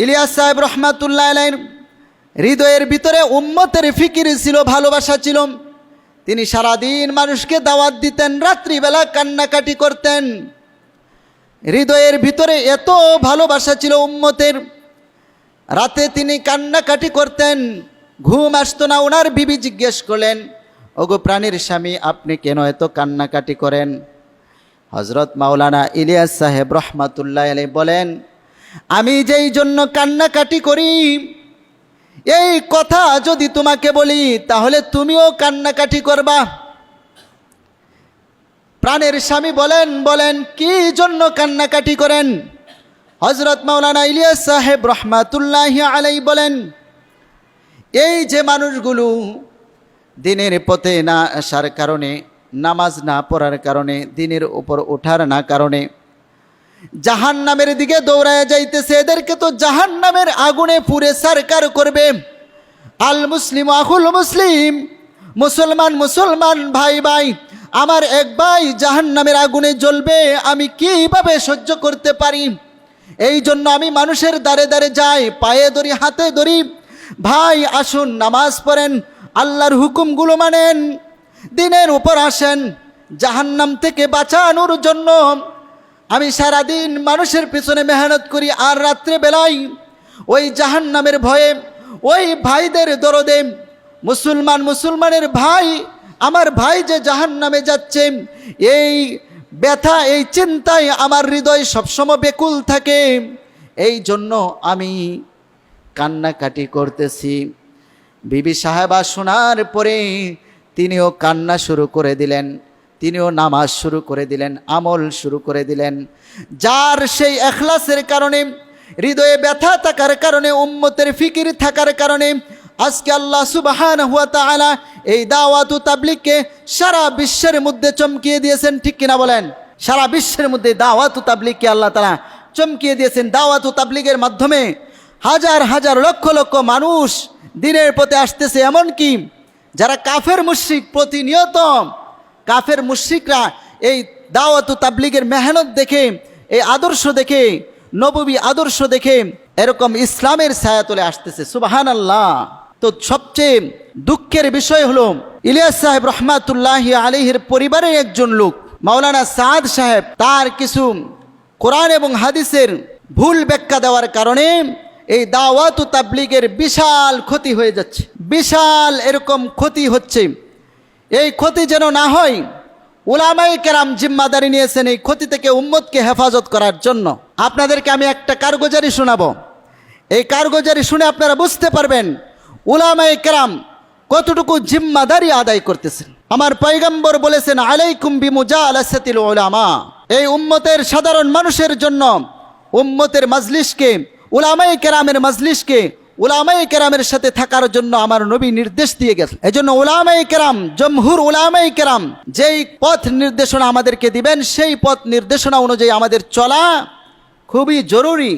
ইলিয়াস সাহেব রহমাতুল্লাহ আলাইহির হৃদয়ের ভিতরে উম্মতের ফিকির ছিল, ভালোবাসা ছিল। তিনি সারাদিন মানুষকে দাওয়াত দিতেন, রাত্রিবেলা কান্নাকাটি করতেন। হৃদয়ের ভিতরে এত ভালোবাসা ছিল উম্মতের, রাতে তিনি কান্নাকাটি করতেন, ঘুম আসতো না। ওনার বিবি জিজ্ঞেস করলেন, ওগো প্রাণীর স্বামী, আপনি কেন এত কান্নাকাটি করেন? হযরত মাওলানা ইলিয়াস সাহেব রহমাতুল্লাহ আলাইহি বলেন, আমি যেই জন্য কান্নাকাটি করি, এই কথা যদি তোমাকে বলি তাহলে তুমিও কান্নাকাটি করবা। প্রাণের স্বামী বলেন কি জন্য কান্নাকাটি করেন? হযরত মাওলানা ইলিয়াস সাহেব রহমাতুল্লাহ আলাইহি বলেন, এই যে মানুষগুলো দিনের পথে না আসার কারণে, নামাজ না পড়ার কারণে, দিনের উপর ওঠার না কারণে জাহান্নামের দিকে দৌড়ায় যাইতেছে, এদেরকে তো জাহান্নামের আগুনে পুড়ে সারকার করবে। আল মুসলিম আখুল মুসলিম, মুসলমান ভাই ভাই, আমার এক ভাই জাহান্নামের আগুনে জ্বলবে, আমি কিভাবে সহ্য করতে পারি? এই জন্য আমি মানুষের দ্বারে দ্বারে যাই, পায়ে ধরি, হাতে ধরি, ভাই আসুন নামাজ পড়েন, আল্লাহর হুকুমগুলো মানেন, দিনের উপর আসেন। জাহান্নাম থেকে বাঁচানোর জন্য আমি সারাদিন মানুষের পিছনে মেহনত করি, আর রাত্রে বেলায় ওই জাহান্নামের ভয়ে, ওই ভাইদের দরদে, মুসলমানের ভাই, আমার ভাই যে জাহান্নামে যাচ্ছে, এই ব্যথা, এই চিন্তায় আমার হৃদয় সবসময় বেকুল থাকে। এই জন্য আমি কান্নাকাটি করতেছি। বিবি সাহেবা শোনার পরে তিনিও কান্না শুরু করে দিলেন, তিনিও নামাজ শুরু করে দিলেন, আমল শুরু করে দিলেন। যার সেই ইখলাসের কারণে, হৃদয়ে ব্যথা থাকার কারণে, উম্মতের ফিকির থাকার কারণে আজকে আল্লাহ সুবহানাহু ওয়া তাআলা এই দাওয়াত ও তাবলীগকে সারা বিশ্বের মধ্যে চমকিয়ে দিয়েছেন। ঠিক কিনা বলেন? সারা বিশ্বের মধ্যে দাওয়াত ও তাবলীগকে আল্লাহ তাআলা চমকিয়ে দিয়েছেন। দাওয়াত ও তাবলীগের মাধ্যমে হাজার হাজার লক্ষ লক্ষ মানুষ দিনের পথে আসতেছে। এমনকি যারা কাফের মুশরিক, প্রতিনিয়ত কাফের মুশরিকরা এই দাওয়াত ও তাবলীগের মেহনত দেখে, এই আদর্শ দেখে, নববী আদর্শ দেখে এরকম ইসলামের ছায়া তলে আসতেছে। সুবহানাল্লাহ। তো সবচেয়ে দুঃখের বিষয় হলো, ইলিয়াস সাহেব রহমাতুল্লাহ আলাইহির পরিবারের একজন লোক মাওলানা সাদ সাহেব, তার কিছু কোরআন এবং হাদিসের ভুল ব্যাখ্যা দেওয়ার কারণে এই দাওয়াত ও তাবলীগের বিশাল ক্ষতি হয়ে যাচ্ছে। বিশাল এরকম ক্ষতি হচ্ছে। এই ক্ষতি যেন না হয়, উলামায়ে কেরাম জিম্মাদারি নিয়েছেন এই ক্ষতি থেকে উম্মতকে হেফাজত করার জন্য। আপনাদেরকে আমি একটা কারগুজারি শোনাবো। এই কারগুজারি শুনে আপনারা বুঝতে পারবেন উলামায়ে কেরাম কতটুকু জিম্মাদারি আদায় করতেছেন। আমার পয়গম্বর বলেছেন, আলাইকুম বিমুজালাসাতিল উলামা। এই উম্মতের সাধারণ মানুষের জন্য উম্মতের মজলিসকে, উলামায়ে কেরামের মজলিসকে, উলামায়ে কেরামের সাথে থাকার জন্য আমার নবী নির্দেশ দিয়ে গেছেন। এজন্য উলামায়ে কেরাম, জমহুর উলামায়ে কেরাম যেই পথ নির্দেশনা আমাদেরকে দিবেন, সেই পথ নির্দেশনা অনুযায়ী আমাদের চলা খুবই জরুরি।